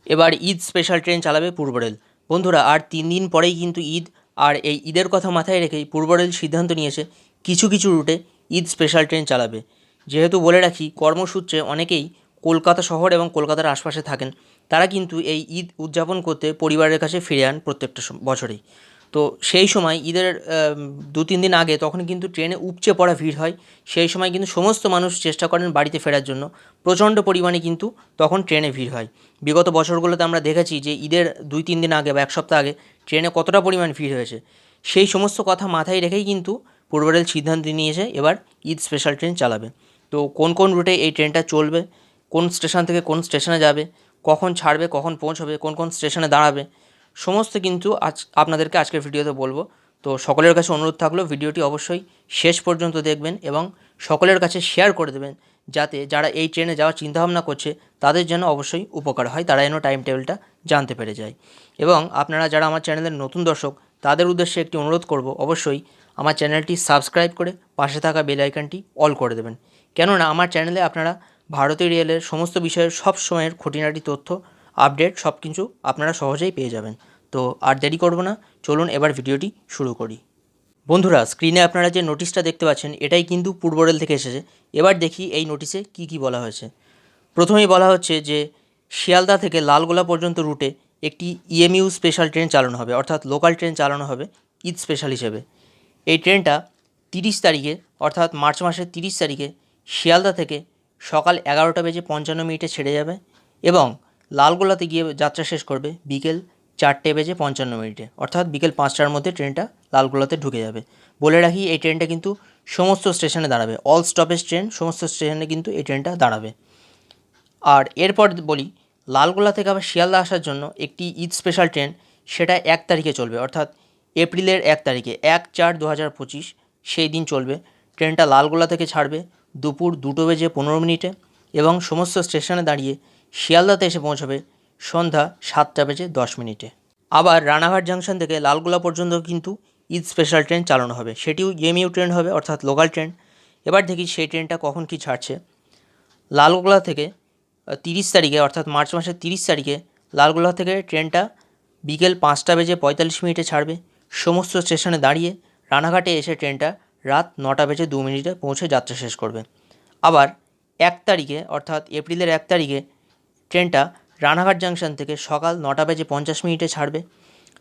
এবার Eid special train চালাবে পূর্ব rail. বন্ধুরা, আর 3 দিন পরেই কিন্তু ঈদ। আর এই ঈদের কথা মাথায় রেখেই পূর্ব রেল সিদ্ধান্ত নিয়েছে কিছু কিছু রুটে ঈদ স্পেশাল ট্রেন চালাবে। যেহেতু বলে রাখি, কর্মসূত্রে অনেকেই কলকাতা শহর এবং কলকাতার আশপাশে থাকেন, তারা কিন্তু এই ঈদ উদযাপন করতে পরিবারের কাছে ফিরে যান প্রত্যেকটা বছরেই। তো সেই সময় ঈদের 2-3 দিন আগে তখন কিন্তু ট্রেনে উপচে পড়া ভিড় হয়। সেই সময় কিন্তু সমস্ত মানুষ চেষ্টা করেন বাড়িতে ফেরার জন্য। প্রচণ্ড পরিমাণে কিন্তু তখন ট্রেনে ভিড় হয়। বিগত বছরগুলোতে আমরা দেখেছি যে ঈদের 2-3 দিন আগে বা এক সপ্তাহ আগে ট্রেনে কতটা পরিমাণ ভিড় হয়েছে। সেই সমস্ত কথা মাথায় রেখেই কিন্তু পূর্ব রেল সিদ্ধান্ত নিয়েছে এবার ঈদ স্পেশাল ট্রেন চালাবে। তো কোন কোন রুটে এই ট্রেনটা চলবে, কোন স্টেশন থেকে কোন স্টেশনে যাবে, কখন ছাড়বে, কখন পৌঁছবে, কোন কোন স্টেশনে দাঁড়াবে, সমস্ত কিন্তু আপনাদেরকে আজকের ভিডিওতে বলবো। তো সকলের কাছে অনুরোধ থাকলো ভিডিওটি অবশ্যই শেষ পর্যন্ত দেখবেন এবং সকলের কাছে শেয়ার করে দেবেন, যাতে যারা এই ট্রেনে যাওয়ার চিন্তাভাবনা করছে তাদের যেন অবশ্যই উপকার হয়, তারা যেন টাইম টেবিলটা জানতে পেরে যায়। এবং আপনারা যারা আমার চ্যানেলের নতুন দর্শক, তাদের উদ্দেশ্যে একটি অনুরোধ করব, অবশ্যই আমার চ্যানেলটি সাবস্ক্রাইব করে পাশে থাকা বেল আইকনটি অল করে দেবেন। কেননা আমার চ্যানেলে আপনারা ভারতীয় রেলের সমস্ত বিষয়ের সব সময়ের খুঁটিনাটি তথ্য, আপডেট সব কিছু আপনারা সহজেই পেয়ে যাবেন। তো আর দেরি করব না, চলুন এবার ভিডিওটি শুরু করি। বন্ধুরা, স্ক্রিনে আপনারা যে নোটিশটা দেখতে পাচ্ছেন, এটাই কিন্তু পূর্ব রেল থেকে এসেছে। এবার দেখি এই নোটিশে কী কী বলা হয়েছে। প্রথমেই বলা হচ্ছে যে শিয়ালদা থেকে লালগোলা পর্যন্ত রুটে একটি ইএমইউ স্পেশাল ট্রেন চালানো হবে, অর্থাৎ লোকাল ট্রেন চালানো হবে ঈদ স্পেশাল হিসেবে। এই ট্রেনটা 30 তারিখে, অর্থাৎ মার্চ মাসের 30 তারিখে শিয়ালদা থেকে সকাল 11:55 ছেড়ে যাবে এবং লালগোলাতে গিয়ে যাত্রা শেষ করবে বিকেল 4:55, অর্থাৎ বিকেল 5টার মধ্যে ট্রেনটা লালগোলাতে ঢুকে যাবে। বলে রাখি, এই ট্রেনটা কিন্তু সমস্ত স্টেশনে দাঁড়াবে, অল স্টপেজ ট্রেন, সমস্ত স্টেশনে কিন্তু এই ট্রেনটা দাঁড়াবে। আর এরপর বলি, লালগোলা থেকে আবার শিয়ালদা আসার জন্য একটি ঈদ স্পেশাল ট্রেন, সেটা 1 তারিখে চলবে, অর্থাৎ এপ্রিলের 1 তারিখে, 1/4/2025 সেই দিন চলবে। ট্রেনটা লালগোলা থেকে ছাড়বে দুপুর 2:15 এবং সমস্ত স্টেশনে দাঁড়িয়ে শিয়ালদাতে এসে পৌঁছবে সন্ধ্যা 7:10। আবার রানাঘাট জাংশন থেকে লালগোলা পর্যন্ত কিন্তু ঈদ স্পেশাল ট্রেন চালানো হবে, সেটিও ইএমইউ ট্রেন হবে, অর্থাৎ লোকাল ট্রেন। এবার দেখি সেই ট্রেনটা কখন কি ছাড়ছে। লালগোলা থেকে 30 তারিখে, অর্থাৎ মার্চ মাসের 30 তারিখে লালগোলা থেকে ট্রেনটা বিকেল 5:45 ছাড়বে। সমস্ত স্টেশনে দাঁড়িয়ে রানাঘাটে এসে ট্রেনটা রাত 9:02 পৌঁছে যাত্রা শেষ করবে। আবার 1 তারিখে, অর্থাৎ এপ্রিলের 1 তারিখে ট্রেনটা রানাঘাট জাংশন থেকে সকাল 9:50 ছাড়বে।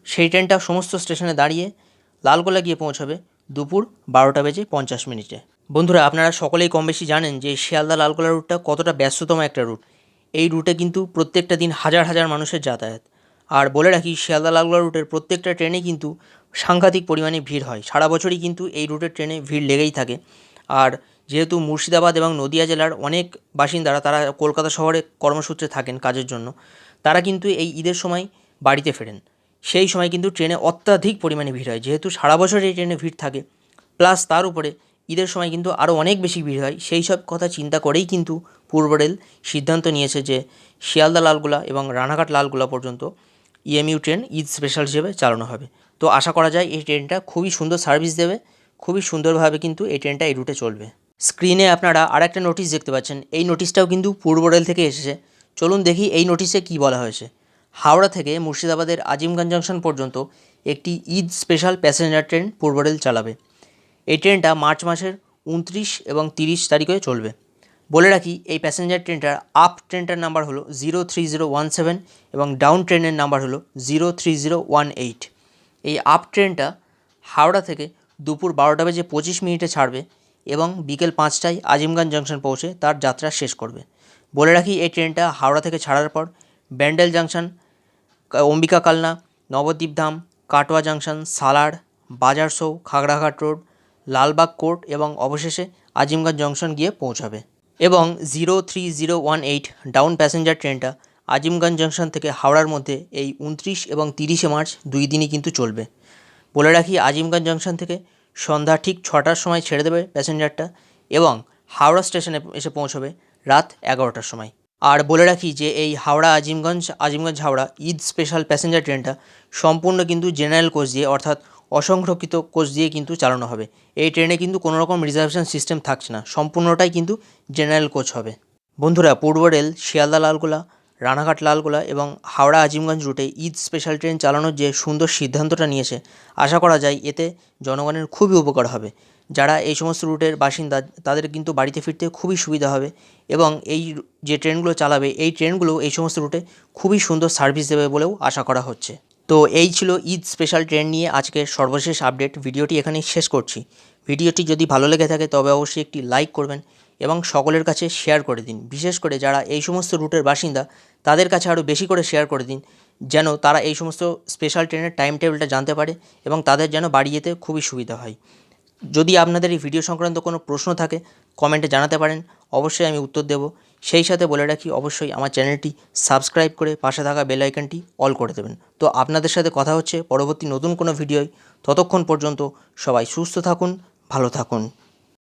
সেই ট্রেনটা সমস্ত স্টেশনে দাঁড়িয়ে লালগোলা গিয়ে পৌঁছবে দুপুর 12:50। বন্ধুরা, আপনারা সকলেই কম বেশি জানেন যে শিয়ালদা লালগোলা রুটটা কতটা ব্যস্ততম একটা রুট। এই রুটে কিন্তু প্রত্যেকটা দিন হাজার হাজার মানুষের যাতায়াত। আর বলে রাখি, শিয়ালদা লালগোলা রুটের প্রত্যেকটা ট্রেনে কিন্তু সাংঘাতিক পরিমাণে ভিড় হয়। সারা বছরই কিন্তু এই রুটের ট্রেনে ভিড় লেগেই থাকে। আর যেহেতু মুর্শিদাবাদ এবং নদিয়া জেলার অনেক বাসিন্দারা, তারা কলকাতা শহরে কর্মসূত্রে থাকেন কাজের জন্য, তারা কিন্তু এই ঈদের সময় বাড়িতে ফেরেন। সেই সময় কিন্তু ট্রেনে অত্যাধিক পরিমাণে ভিড় হয়। যেহেতু সারা বছর এই ট্রেনে ভিড় থাকে, প্লাস তার উপরে ঈদের সময় কিন্তু আরও অনেক বেশি ভিড় হয়। সেই সব কথা চিন্তা করেই কিন্তু পূর্ব রেল সিদ্ধান্ত নিয়েছে যে শিয়ালদা লালগোলা এবং রানাঘাট লালগোলা পর্যন্ত ইএমইউ ট্রেন ঈদ স্পেশাল হিসেবে চালানো হবে। তো আশা করা যায় এই ট্রেনটা খুবই সুন্দর সার্ভিস দেবে, খুবই সুন্দরভাবে কিন্তু এই ট্রেনটা এই রুটে চলবে। স্ক্রিনে আপনারা আরেকটা নোটিশ দেখতে পাচ্ছেন, এই নোটিশটাও কিন্তু পূর্ব রেল থেকে এসেছে। চলুন দেখি এই নোটিশে কী বলা হয়েছে। হাওড়া থেকে মুর্শিদাবাদের আজিমগঞ্জ জংশন পর্যন্ত একটি ঈদ স্পেশাল প্যাসেঞ্জার ট্রেন পূর্ব রেল চালাবে। এই ট্রেনটা মার্চ মাসের 29 এবং 30 তারিখে চলবে। বলে রাখি, এই প্যাসেঞ্জার ট্রেনটার আপ ট্রেনটার নাম্বার হলো 03017 এবং ডাউন ট্রেনের নাম্বার হলো 03018। এই আপ ট্রেনটা হাওড়া থেকে দুপুর 12:25 ছাড়বে এবং বিকেল 5টায় আজিমগঞ্জ জংশন পৌঁছে তার যাত্রা শেষ করবে। বলে রাখি, এই ট্রেনটা হাওড়া থেকে ছাড়ার পর ব্যান্ডেল জাংশন, অম্বিকা কালনা, নবদ্বীপধাম, কাটোয়া জাংশন, সালার, বাজারসৌ, খাগড়াঘাট রোড, লালবাগ কোর্ট এবং অবশেষে আজিমগঞ্জ জংশন গিয়ে পৌঁছাবে। এবং 03018 ডাউন প্যাসেঞ্জার ট্রেনটা আজিমগঞ্জ জংশন থেকে হাওড়ার মধ্যে এই 29 এবং 30শে মার্চ 2 দিনই কিন্তু চলবে। বলে রাখি, আজিমগঞ্জ জংশন থেকে সন্ধ্যা ঠিক 6টার সময় ছেড়ে দেবে প্যাসেঞ্জারটা এবং হাওড়া স্টেশনে এসে পৌঁছবে রাত 11টার সময়। আর বলে রাখি যে এই হাওড়া আজিমগঞ্জ, আজিমগঞ্জ হাওড়া ঈদ স্পেশাল প্যাসেঞ্জার ট্রেনটা সম্পূর্ণ কিন্তু জেনারেল কোচ দিয়ে, অর্থাৎ অসংরক্ষিত কোচ দিয়ে কিন্তু চালানো হবে। এই ট্রেনে কিন্তু কোনো রকম রিজার্ভেশন সিস্টেম থাকছে না, সম্পূর্ণটাই কিন্তু জেনারেল কোচ হবে। বন্ধুরা, পূর্ব রেল শিয়ালদা লালগোলা রানাঘাট লালগোলা এবং হাওড়া আজিমগঞ্জ রুটে ঈদ স্পেশাল ট্রেন চালানোর যে সুন্দর সিদ্ধান্তটা নিয়েছে, আশা করা যায় এতে জনগণের খুবই উপকার হবে। যারা এই সমস্ত রুটের বাসিন্দা তাদের কিন্তু বাড়িতে ফিরতে খুবই সুবিধা হবে এবং এই যে ট্রেনগুলো চালাবে এই ট্রেনগুলো এই সমস্ত রুটে খুবই সুন্দর সার্ভিস দেবে বলেও আশা করা হচ্ছে। তো এই ছিল ঈদ স্পেশাল ট্রেন নিয়ে আজকের সর্বশেষ আপডেট। ভিডিওটি এখানেই শেষ করছি। ভিডিওটি যদি ভালো লেগে থাকে তবে অবশ্যই একটি লাইক করবেন এবং সকলের কাছে শেয়ার করে দিন। বিশেষ করে যারা এই সমস্ত রুটের বাসিন্দা তাদের কাছে আরও বেশি করে শেয়ার করে দিন, যেন তারা এই সমস্ত স্পেশাল ট্রেনের টাইম টেবিলটা জানতে পারে এবং তাদের যেন বাড়ি যেতে খুবই সুবিধা হয়। যদি আপনাদের এই ভিডিও সংক্রান্ত কোনো প্রশ্ন থাকে কমেন্টে জানাতে পারেন, অবশ্যই আমি উত্তর দেব। সেই সাথে বলে রাখি অবশ্যই আমার চ্যানেলটি সাবস্ক্রাইব করে পাশে থাকা বেল আইকনটি অল করে দেবেন। তো আপনাদের সাথে কথা হচ্ছে পরবর্তী নতুন কোনো ভিডিওয়। ততক্ষণ পর্যন্ত সবাই সুস্থ থাকুন, ভালো থাকুন।